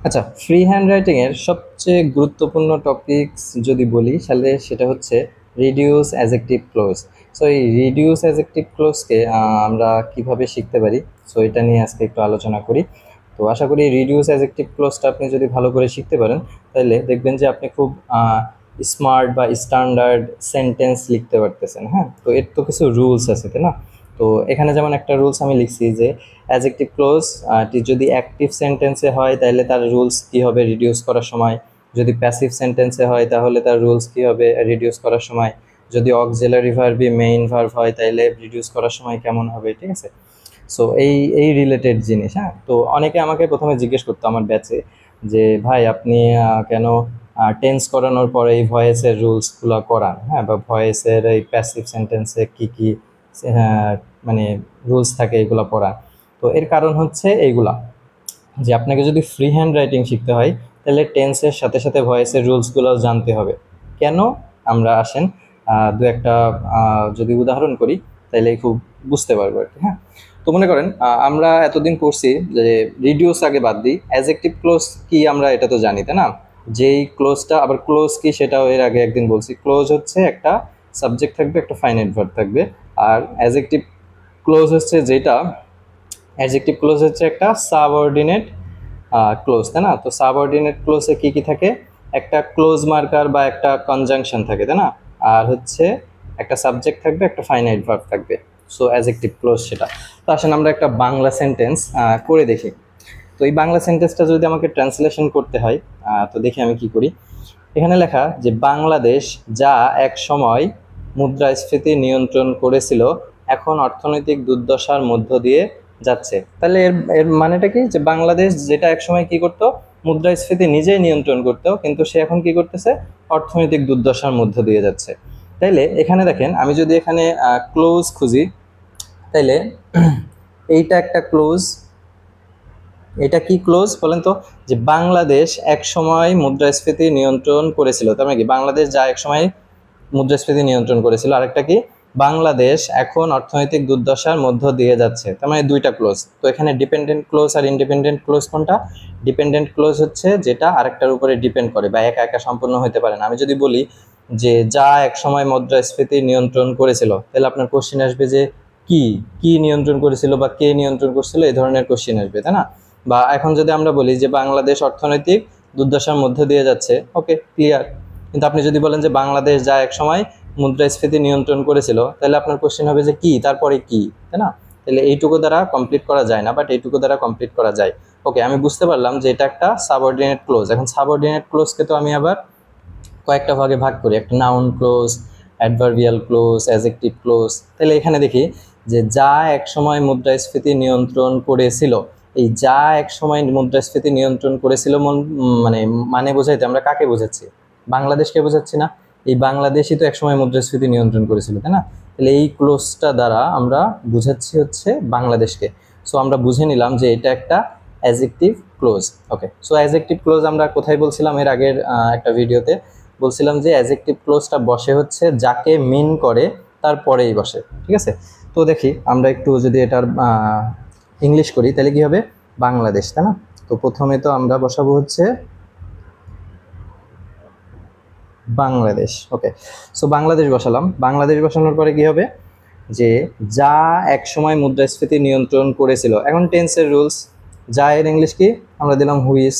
আচ্ছা, free hand writing এর সবচেয়ে গুরুত্বপূর্ণ টপিকস যদি বলি তাহলে সেটা হচ্ছে রিডিউস অ্যাজেক্টিভ ক্লোজ। সো এই রিডিউস অ্যাজেক্টিভ ক্লোজকে আমরা কিভাবে শিখতে পারি, সো এটা নিয়ে আজকে একটু আলোচনা করি। তো আশা করি রিডিউস অ্যাজেক্টিভ ক্লোজটা আপনি যদি ভালো করে শিখতে পারেন তাহলে দেখবেন যে আপনি খুব স্মার্ট বা স্ট্যান্ডার্ড সেন্টেন্স লিখতে পারতেছেন। হ্যাঁ, তো এর তো কিছু রুলস আছে, তাই না? তো এখানে যেমন একটা রুলস আমি লিখছি যে অ্যাজেক্টিভ ক্লোজ যদি অ্যাক্টিভ সেন্টেন্সে হয় তাহলে তার রুলস কি হবে রিডিউস করার সময়, যদি প্যাসিভ সেন্টেন্সে হয় তাহলে তার রুলস কি হবে রিডিউস করার সময়, যদি অক্সিলারি ভার্বি মেইন ভার্ব হয় তাহলে রিডিউস করার সময় কেমন হবে, ঠিক আছে? সো এই রিলেটেড জিনিস। হ্যাঁ, তো অনেকে আমাকে প্রথমে জিজ্ঞেস করতো আমার ব্যাচে যে ভাই আপনি কেন টেন্স করানোর পরে এই ভয়েসের রুলসগুলো করান, হ্যাঁ, বা ভয়েসের এই প্যাসিভ সেন্টেন্সে কি কি মানে রুলস থাকে এগুলো পড়ান। তো এর কারণ হচ্ছে এইগুলা, যে আপনাকে যদি ফ্রি হ্যান্ড রাইটিং শিখতে হয় তাহলে টেন্সের সাথে সাথে ভয়েসের রুলসগুলো জানতে হবে। কেন? আমরা আসেন দু একটা যদি উদাহরণ করি তাহলে খুব বুঝতে পারবো আর কি। হ্যাঁ, তো মনে করেন আমরা এতদিন পড়ছি যে রিডিউস আগে বাদ দিই, অ্যাজেক্টিভ ক্লোজ কি আমরা এটা তো জানি, তাই না? যেই ক্লোজটা আবার ক্লোজ কি সেটাও এর আগে একদিন বলছি। ক্লোজ হচ্ছে একটা সাবজেক্ট থাকবে, একটা ফাইনাইট ভার্ব থাকবে। আর অ্যাজেক্টিভ ক্লোজ হচ্ছে যেটা, অ্যাডজেক্টিভ ক্লোজ হচ্ছে একটা সাবঅর্ডিনেট ক্লোজ, তাই না? তো সাবঅর্ডিনেট ক্লোজে কি কি থাকে? একটা ক্লোজ মার্কার বা একটা কনজাংশন থাকে, তাই না? আর হচ্ছে একটা সাবজেক্ট থাকবে, একটা ফাইনাইট ভার্ব থাকবে। সো অ্যাডজেক্টিভ ক্লোজ সেটা। তো আসেন আমরা একটা বাংলা সেন্টেন্স করে দেখি। তো এই বাংলা সেন্টেন্সটা যদি আমাকে ট্রান্সলেশন করতে হয় তো দেখি আমি কি করি। এখানে লেখা যে বাংলাদেশ যা এক সময় মুদ্রাস্ফীতি নিয়ন্ত্রণ করেছিল এখন অর্থনৈতিক দুর্দশার মধ্য দিয়ে যাচ্ছে। তাহলে এর এর মানেটা কি? যে বাংলাদেশ যেটা এক সময় কি করতো, মুদ্রাস্ফীতি নিজেই নিয়ন্ত্রণ করতো, কিন্তু সে এখন কি করতেছে, অর্থনৈতিক দুর্দশার মধ্য দিয়ে যাচ্ছে। তাইলে এখানে দেখেন আমি যদি এখানে ক্লোজ খুঁজি তাইলে এইটা একটা ক্লোজ। এটা কি ক্লোজ বলেন তো? যে বাংলাদেশ এক সময় মুদ্রাস্ফীতি নিয়ন্ত্রণ করেছিল, তার মানে কি বাংলাদেশ যা এক সময় মুদ্রাস্ফীতি নিয়ন্ত্রণ করেছিল। আরেকটা কি? বাংলাদেশ এখন অর্থনৈতিক দুর্দশার মধ্য দিয়ে যাচ্ছে। তার মানে দুইটা ক্লোজ। তো এখানে ডিপেন্ডেন্ট ক্লোজ আর ইন্ডিপেন্ডেন্ট ক্লোজ কোনটা? ডিপেন্ডেন্ট ক্লোজ হচ্ছে যেটা আরেকটার উপরে ডিপেন্ড করে বা একা একা সম্পূর্ণ হতে পারে না। আমি যদি বলি যে যা এক সময় মুদ্রাস্ফীতি নিয়ন্ত্রণ করেছিল, তাহলে আপনার কোশ্চেন আসবে যে কি কি নিয়ন্ত্রণ করেছিল বা কে নিয়ন্ত্রণ করছিল, এই ধরনের কোশ্চেন আসবে, তাই না? বা এখন যদি আমরা বলি যে বাংলাদেশ অর্থনৈতিক দুর্দশার মধ্য দিয়ে যাচ্ছে, ওকে, ক্লিয়ার। কিন্তু আপনি যদি বলেন যে বাংলাদেশ যা এক সময় মুদ্রাস্ফীতি নিয়ন্ত্রণ করেছিল, তাহলে আপনার কোশ্চেন হবে যে কি, তারপরে কি, তাই না? তাহলে এইটুকু দ্বারা কমপ্লিট করা যায় না, বাট এইটুকু দ্বারা কমপ্লিট করা যায়। ওকে, আমি বুঝতে পারলাম যে এটা একটা সাবঅর্ডিনেট ক্লোজ। এখন সাবঅর্ডিনেট ক্লোজকে তো আমি আবার কয়েকটা ভাগে ভাগ করি, একটা noun clause, adverbial close, adjective close. তাহলে এখানে দেখি যে যা এক সময় মুদ্রাস্ফীতি নিয়ন্ত্রণ করেছিল, এই যা এক সময় মুদ্রাস্ফীতি নিয়ন্ত্রণ করেছিল মানে বোঝাইতে আমরা কাকে বোঝাচ্ছি? বাংলাদেশকে বোঝাচ্ছি না? এই বাংলাদেশই তো একসময় মুদ্রাস্ফীতি নিয়ন্ত্রণ করেছিল, তাই না? তাহলে এই ক্লোজটা দ্বারা আমরা বুঝাচ্ছি হচ্ছে বাংলাদেশকে। সো আমরা বুঝে নিলাম যে এটা একটা অ্যাজেক্টিভ ক্লোজ। ওকে, সো অ্যাজেক্টিভ ক্লোজ আমরা কোথায় বলছিলাম এর আগের একটা ভিডিওতে? বলছিলাম যে অ্যাজেক্টিভ ক্লোজটা বসে হচ্ছে যাকে মিন করে তারপরেই বসে, ঠিক আছে? তো দেখি আমরা একটু যদি এটার ইংলিশ করি তাহলে কি হবে? বাংলাদেশ, তাই না? তো প্রথমে তো আমরা বসাবো হচ্ছে বাংলাদেশ। ওকে, সো বাংলাদেশ বসালাম। বাংলাদেশ বসানোর পরে কি হবে? যে যা এক সময় মুদ্রাস্ফীতি নিয়ন্ত্রণ করেছিল। এখন টেন্সের রুলস, যা এর ইংলিশ কি আমরা দিলাম হুইস।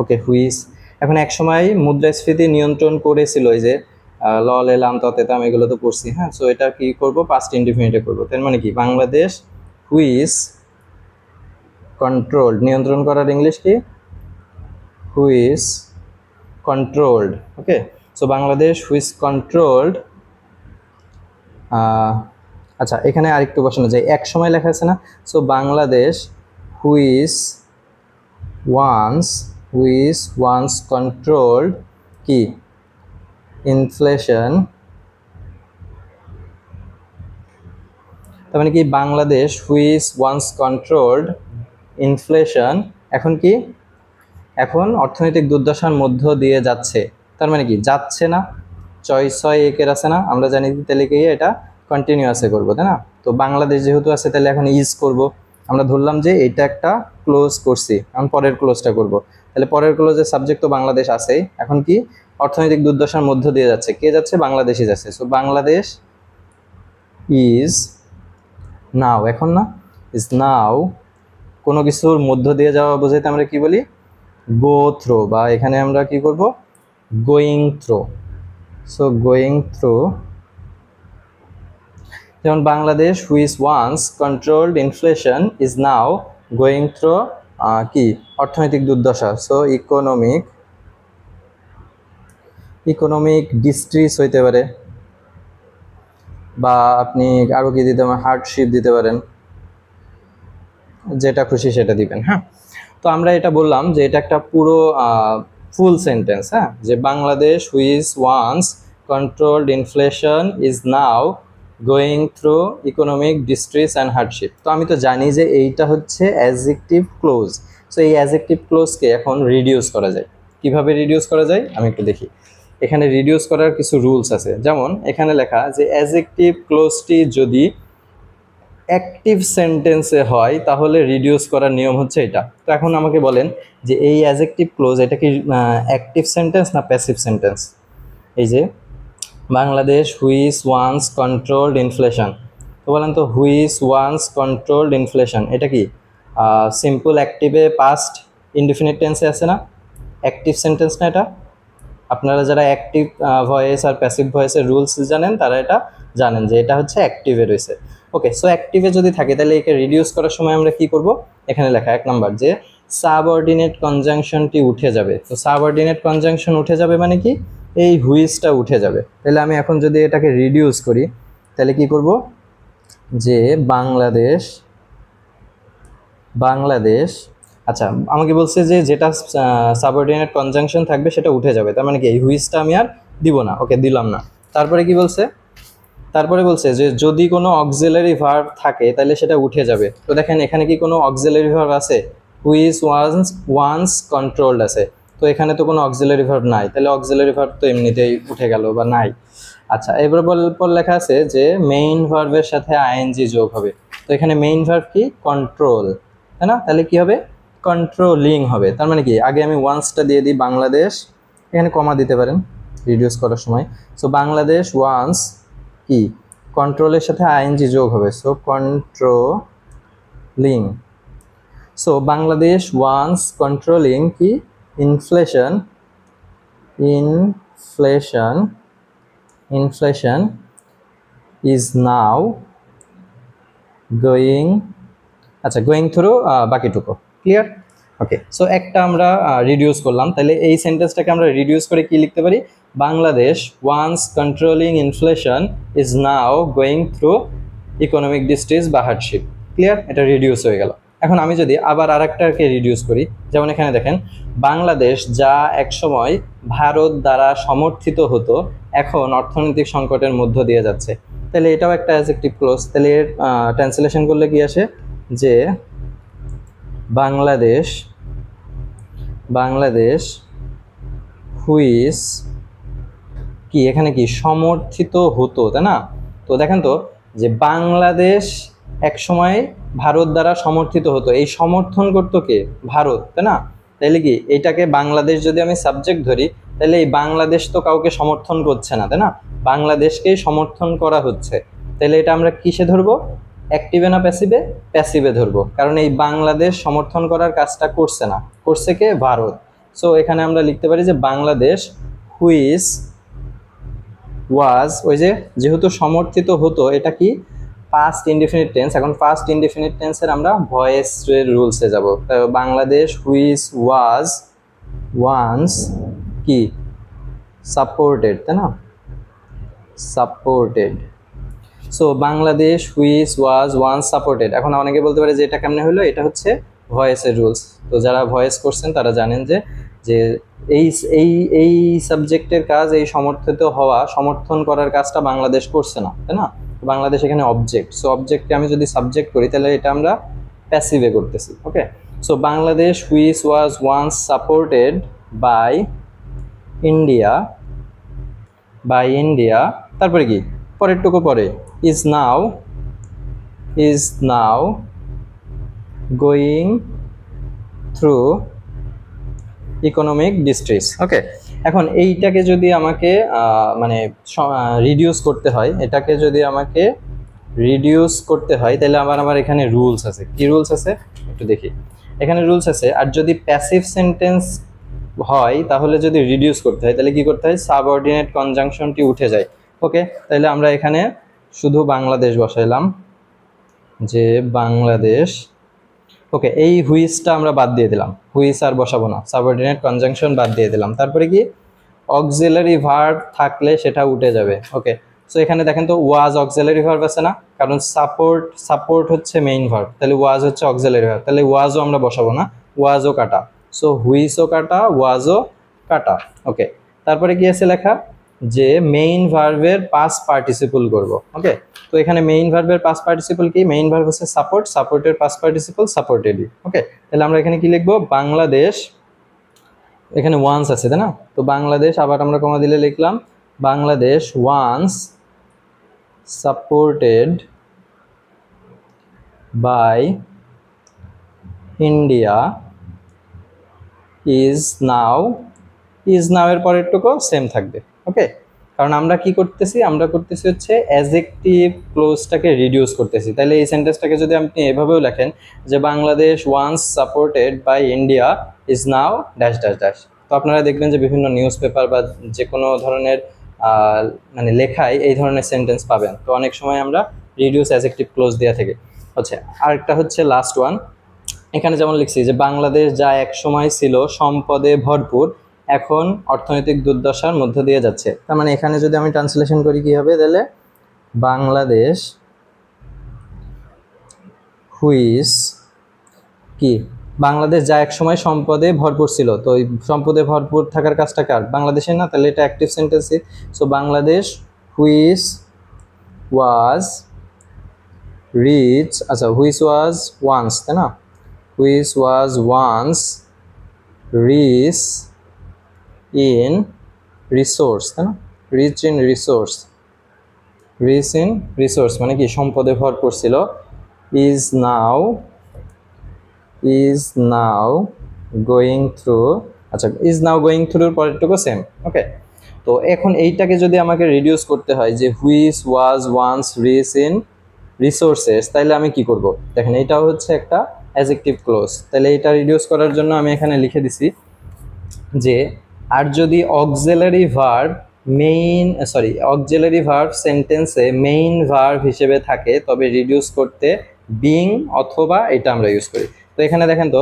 ওকে, হুইস। এখন এক সময় মুদ্রাস্ফীতি নিয়ন্ত্রণ করেছিল, এই যে লল এলাম ততেতাম এগুলো তো পড়ছি। হ্যাঁ, সো এটা কি করব? পাস্ট ইনডিফিনিটে করব। তার মানে কি বাংলাদেশ হুইস কন্ট্রোলড, নিয়ন্ত্রণ করার ইংলিশ কি? হুইস কন্ট্রোলড। ওকে, সো বাংলাদেশ হুইস কন্ট্রোলড। আচ্ছা, এখানে আরেকটু বসানো যায়, এক সময় লেখা আছে না? সো বাংলাদেশ হুইস ওয়ান্স কন্ট্রোলড কি? ইনফ্লেশন। তার মানে কি বাংলাদেশ হুইস ওয়ান্স কন্ট্রোলড ইনফ্লেশন এখন কি? এখন অর্থনৈতিক দুর্দশার মধ্য দিয়ে যাচ্ছে। তার মানে কি যাচ্ছে না? ছয় একের আছে না, আমরা জানি তাহলে কি এটা কন্টিনিউয়াসে করবো, তাই না? তো বাংলাদেশ যেহেতু আছে তাহলে এখন ইজ করব। আমরা ধরলাম যে এটা একটা ক্লোজ করছি, এখন পরের ক্লোজটা করব। তাহলে পরের ক্লোজের সাবজেক্ট তো বাংলাদেশ আছেই, এখন কি অর্থনৈতিক দুর্দশার মধ্য দিয়ে যাচ্ছে, কে যাচ্ছে? বাংলাদেশই যাচ্ছে। সো বাংলাদেশ ইজ নাও, এখন না ইজ নাও, কোনো কিছুর মধ্য দিয়ে যাওয়া বোঝাইতে আমরা কি বলি? গো থ্রো, বা এখানে আমরা কি করব? Going through. So going through, যেমন Bangladesh which once controlled inflation is now going through কি অর্থনৈতিক দুর্দশা। সো ইকোনমিক ডিস্ট্রিস হইতে পারে, বা আপনি আরও কি দিতে পারেন? হার্ডশিপ দিতে পারেন, যেটা খুশি সেটা দিবেন। হ্যাঁ, তো আমরা এটা বললাম যে এটা একটা পুরো ফুল সেন্টেন্স। হ্যাঁ, যে Bangladesh which once controlled inflation is now going through economic distress and hardship. তো আমি তো জানি যে এইটা হচ্ছে অ্যাডজেক্টিভ ক্লোজ। সো এই অ্যাডজেক্টিভ ক্লোজকে এখন রিডিউস করা যায়। কিভাবে রিডিউস করা যায় আমি একটু দেখি। এখানে রিডিউস করার কিছু রুলস আছে, যেমন এখানে লেখা যে অ্যাডজেক্টিভ ক্লোজটি যদি অ্যাক্টিভ সেন্টেন্সে হয় তাহলে রিডিউস করার নিয়ম হচ্ছে এটা। তো এখন আমাকে বলেন যে এই অ্যাডজেক্টিভ ক্লোজ এটা কি অ্যাক্টিভ সেন্টেন্স না প্যাসিভ সেন্টেন্স? এই যে Bangladesh which once controlled inflation, তো বলেন তো হুইচ ওয়ান্স কন্ট্রোলড ইনফ্লেশন এটা কি সিম্পল অ্যাক্টিভে পাস্ট ইনডিফিনিট টেন্সে আছে না? অ্যাক্টিভ সেন্টেন্স না এটা? আপনারা যারা অ্যাক্টিভ ভয়েস আর প্যাসিভ ভয়েসের রুলস জানেন তারা এটা জানেন যে এটা হচ্ছে অ্যাক্টিভে রয়েছে। ওকে, সো অ্যাক্টিভে যদি থাকে তাহলে একে রিডিউস করার সময় আমরা কি করব? এখানে লেখা 1 নাম্বার যে সাবঅর্ডিনেট কনজাংশনটি উঠে যাবে। তো সাবঅর্ডিনেট কনজাংশন উঠে যাবে মানে কি? এই হুইচটা উঠে যাবে। তাহলে আমি এখন যদি এটাকে রিডিউস করি তাহলে কি করব? যে বাংলাদেশ, আচ্ছা আমাকে বলছে যে যেটা সাবঅর্ডিনেট কনজাংশন থাকবে সেটা উঠে যাবে, তার মানে কি এই হুইচটা আমি আর দিব না। ওকে, দিলাম না। তারপরে কি বলছে? তারপরে বলছে যে যদি কোনো অক্সিলারি ভার্ব থাকে তাহলে সেটা উঠে যাবে। তো দেখেন এখানে কি কোনো অক্সিলারি ভার্ব আছে? হুইচ ওয়ান্স কন্ট্রোলড আছে, তো এখানে তো কোনো অক্সিলারি ভার্ব নাই, তাহলে অক্সিলারি ভার্ব তো এমনিতেই উঠে গেল বা নাই। আচ্ছা, এবার পর লেখা আছে যে মেইন ভার্বের সাথে আইএনজি যোগ হবে। তো এখানে মেইন ভার্ব কি? কন্ট্রোল, তাই না? তাহলে কি হবে? কন্ট্রোলিং হবে। তার মানে কি আগে আমি ওয়ান্সটা দিয়ে দিই বাংলাদেশ, এখানে কমা দিতে পারেন রিডিউস করার সময়। সো বাংলাদেশ ওয়ান্স কি কন্ট্রোলের সাথে আইএনজি যোগ হবে, so controlling. So Bangladesh once controlling কি ইনফ্লেশন ইজ নাও গোয়িং, আচ্ছা গোয়িং থ্রু বাকিটুকু ক্লিয়ার। ওকে, সো একটা আমরা রিডিউস করলাম, তাহলে এই সেন্টেন্সটাকে আমরা রিডিউস করে কি লিখতে পারি? Bangladesh once controlling inflation is now going through economic distress বা হার্ডশিপ। ক্লিয়ার, এটা রিডিউস হয়ে গেল। এখন আমি যদি আবার আরেকটাকে রিডিউস করি, যেমন এখানে দেখেন বাংলাদেশ যা একসময় ভারত দ্বারা সমর্থিত হতো এখন অর্থনৈতিক সংকটের মধ্য দিয়ে যাচ্ছে। তাহলে এটাও একটা অ্যাডজেক্টিভ ক্লোজ। তাহলে এর ট্রান্সলেশন করলে কি আসে? যে বাংলাদেশ হুইচ কি এখানে কি সমর্থিত হতো, তাই না? তো দেখেন তো যে বাংলাদেশ এক সময় ভারত দ্বারা সমর্থিত হতো, এই সমর্থন করতো কে? ভারত, তাই না? তাইলে কি এটাকে বাংলাদেশ যদি আমি সাবজেক্ট ধরি তাহলে এই বাংলাদেশ তো কাউকে সমর্থন করছে না, তাই না? বাংলাদেশকেই সমর্থন করা হচ্ছে। তাহলে এটা আমরা কিসে ধরবো? অ্যাক্টিভে না প্যাসিভে? প্যাসিভে ধরবো, কারণ এই বাংলাদেশ সমর্থন করার কাজটা করছে না, করছে কে? ভারত। সো এখানে আমরা লিখতে পারি যে বাংলাদেশ হুইচ ওয়াজ, ওই যে যেহেতু সমর্থিত হতো, এটা কি পাস্ট ইনডিফিনিট টেন্স, এখন পাস্ট ইনডিফিনিট টেন্সের আমরা ভয়েসের রুলসে যাব। বাংলাদেশ হুইচ ওয়াজ ওয়ান্স কি সাপোর্টেড, তাই না? Supported. So Bangladesh which was once supported. এখন অনেকে বলতে পারে যে এটা কেমনে হলো? এটা হচ্ছে ভয়েসের রুলস। তো যারা ভয়েস করছেন তারা জানেন যে যে এই এই এই সাবজেক্টের কাজ, এই সমর্থিত হওয়া, সমর্থন করার কাজটা বাংলাদেশ করছে না, তাই না? বাংলাদেশ এখানে অবজেক্ট। সো অবজেক্টকে আমি যদি সাবজেক্ট করি তাহলে এটা আমরা প্যাসিভে করতেছি। Okay, so Bangladesh which was once supported by India, তারপরে কি পরেরটুকু পরে is now going through economic distress. Okay, এখন এইটাকে যদি আমাকে মানে রিডিউস করতে হয়, এটাকে যদি আমাকে রিডিউস করতে হয়, তাহলে আমার এখানে রুলস আছে। কি রুলস আছে একটু দেখি। এখানে রুলস আছে, আর যদি প্যাসিভ সেন্টেন্স হয় তাহলে যদি রিডিউস করতে হয় তাহলে কি করতে হয়, সাবঅর্ডিনেট কনজাংশনটি উঠে যায়। ওকে, তাহলে আমরা এখানে শুধু বাংলাদেশ বসাইলাম, যে বাংলাদেশ। ওকে, এই হুইসটা আমরা বাদ দিয়ে দিলাম, হুইস আর বসাবো না, সাবঅর্ডিনেট কনজাংশন বাদ দিয়ে দিলাম। তারপরে কি, অক্সিলারি ভার্ব থাকলে সেটা উঠে যাবে। ওকে, সো এখানে দেখেন তো ওয়াজ অক্সিলারি ভার্ব আছে না, কারণ সাপোর্ট হচ্ছে মেইন ভার্ব, তাহলে ওয়াজ হচ্ছে অক্সিলারি ভার্ব, তাহলে ওয়াজও আমরা বসাবো না, ওয়াজও কাটা। সো হুইসও কাটা, ওয়াজও কাটা। ওকে, তারপরে কি আছে লেখা, যে মেইন ভার্বের পাস্ট পার্টিসিপল করব। ওকে, তো এখানে মেইন ভার্বের পাস্ট পার্টিসিপল কি, মেইন ভার্ব হচ্ছে সাপোর্ট, সাপোর্টের পাস্ট পার্টিসিপল সাপোর্টেডই। ওকে, তাহলে আমরা এখানে কি লিখবো, বাংলাদেশ, এখানে ওয়ান্স আছে তাই না, তো বাংলাদেশ আবার আমরা কমা দিলে লিখলাম Bangladesh once supported by India is now এর পরেরটুকু সেম থাকবে। ওকে, কারণ আমরা কি করতেছি, আমরা করতেছি হচ্ছে অ্যাডজেক্টিভ ক্লোজটাকে রিডিউস করতেছি। তাহলে এই সেন্টেন্সটাকে যদি আপনি এভাবেও লেখেন, যে Bangladesh once supported by India is now dash dash dash, তো আপনারা দেখবেন যে বিভিন্ন নিউজ পেপার বা যে কোনো ধরনের মানে লেখায় এই ধরনের সেন্টেন্স পাবেন। তো অনেক সময় আমরা রিডিউস অ্যাডজেক্টিভ ক্লোজ দেওয়া থেকে হচ্ছে। আরেকটা হচ্ছে লাস্ট ওয়ান, এখানে যেমন লিখছি যে বাংলাদেশ যা এক সময় ছিল সম্পদে ভরপুর, এখন অর্থনৈতিক দুর্দশার মধ্য দিয়ে যাচ্ছে। তার মানে এখানে যদি আমি ট্রান্সলেশন করি কি হবে, তাহলে বাংলাদেশ হুইস কি, বাংলাদেশ যা এক সময় সম্পদে ভরপুর ছিল, তো এই সম্পদে ভরপুর থাকার কাজটা কার, বাংলাদেশের না, তাহলে এটা অ্যাক্টিভ সেন্টেন্সই। সো বাংলাদেশ হুইস ওয়াজ রিচ, আচ্ছা হুইস ওয়াজ ওয়ান্স তাই না, which was once rich in resource তাই না, rich in resource, rich in resource মানে কি সম্পদে ভরপুর ছিল, ইজ নাও গোয়িং থ্রু, আচ্ছা ইজ নাও গোয়িং থ্রুর পরেরটুকু সেম। ওকে, তো এখন এইটাকে যদি আমাকে রিডিউস করতে হয়, যে which was once rich in resources, তাহলে আমি কি করব, দেখেন এইটাও হচ্ছে একটা অ্যাডজেক্টিভ ক্লোজ। তাহলে এটা রিডিউস করার জন্য আমি এখানে লিখে দিছি যে, আর যদি অক্সিলারি ভার্ব সেন্টেন্সে মেইন ভার্ব হিসেবে থাকে তবে রিডিউস করতে বিং অথবা এটা আমরা ইউজ করি। তো এখানে দেখেন তো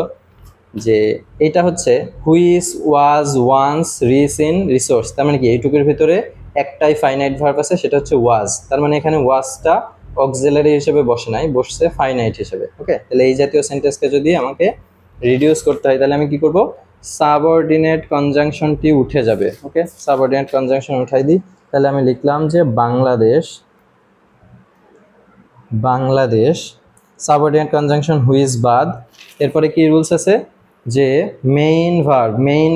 যে এটা হচ্ছে which was once rich in resource, তার মানে কি এইটুকুর ভিতরে একটাই ফাইনাইট ভার্ব আছে, সেটা হচ্ছে ওয়াজ। তার মানে এখানে ওয়াজটা অক্সিলারি হিসেবে বসে নাই, বসছে ফাইনাইট হিসেবে। ওকে, তাহলে এই জাতীয় সেন্টেন্সকে যদি আমাকে রিডিউস করতে হয় তাহলে আমি কি করব, সাবঅর্ডিনেট কনজাংশনটি উঠে যাবে। ওকে, সাবঅর্ডিনেট কনজাংশন উঠাই দিই, তাহলে আমি লিখলাম যে বাংলাদেশ সাবঅর্ডিনেট কনজাংশন হুইজ বাদ, এরপরে কি রুলস আছে, যে মেইন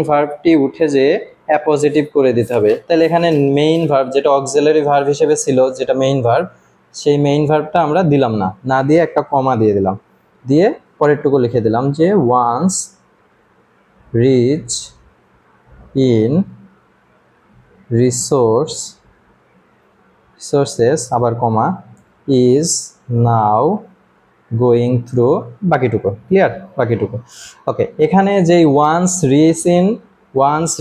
ভার্বটি উঠে যে অ্যাপোজিটিভ করে দিতে হবে। তাহলে এখানে মেইন ভার্ব যেটা অক্সিলারি ভার্ব হিসেবে ছিল, যেটা মেইন ভার্ব, সেই মেইন ভার্বটা আমরা দিলাম না দিয়ে একটা কমা দিয়ে দিলাম, দিয়ে পরেরটুকু লিখে দিলাম যে ওয়ান্স রিচ ইন রিসোর্সেস আবার comma is now going through, বাকিটুকু ক্লিয়ার, বাকিটুকু। ওকে, এখানে যেই ওয়ান্স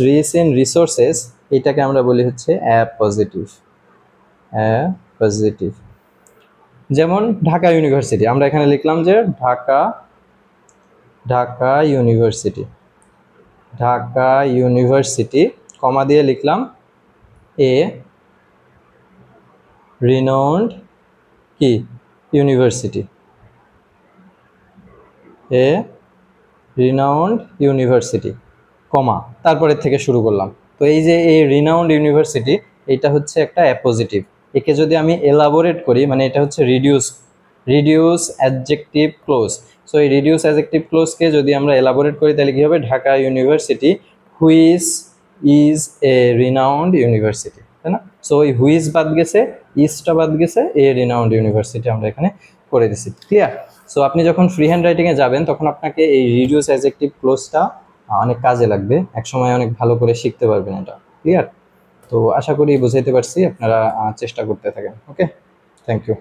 রিচ ইন রিসোর্সেস, এটাকে আমরা বলি হচ্ছে অ্যাপোজিটিভ। যেমন ঢাকা ইউনিভার্সিটি, আমরা এখানে লিখলাম যে ঢাকা ইউনিভার্সিটি কমা দিয়ে লিখলাম এ রিনাউন্ড কি ইউনিভার্সিটি কমা তারপরে থেকে শুরু করলাম। তো এই যে এই রিনাউন্ড ইউনিভার্সিটি, এটা হচ্ছে একটা অ্যাপোজিটিভ। একে যদি আমি এলাবোরেট করি, মানে এটা হচ্ছে রিডিউস অ্যাডজেক্টিভ ক্লোজ। সো এই রিডিউস অ্যাডজেক্টিভ ক্লোজকে যদি আমরা এলাবোরেট করি তাহলে কি হবে, Dhaka university which is a renowned university তাই না। সো ওই হুইচ বাদ গেছে, ইজটা বাদ গেছে, এ রিনাউন্ড ইউনিভার্সিটি আমরা এখানে করে দিছি। ক্লিয়ার? সো আপনি যখন ফ্রি হ্যান্ড রাইটিংয়ে যাবেন তখন আপনাকে এই রিডিউস অ্যাডজেক্টিভ ক্লোজটা অনেক কাজে লাগবে, একসময় অনেক ভালো করে শিখতে পারবেন এটা। ক্লিয়ার? তো আশা করি বুঝাইতে পারছি, আপনারা চেষ্টা করতে থাকেন। ওকে, থ্যাংক ইউ।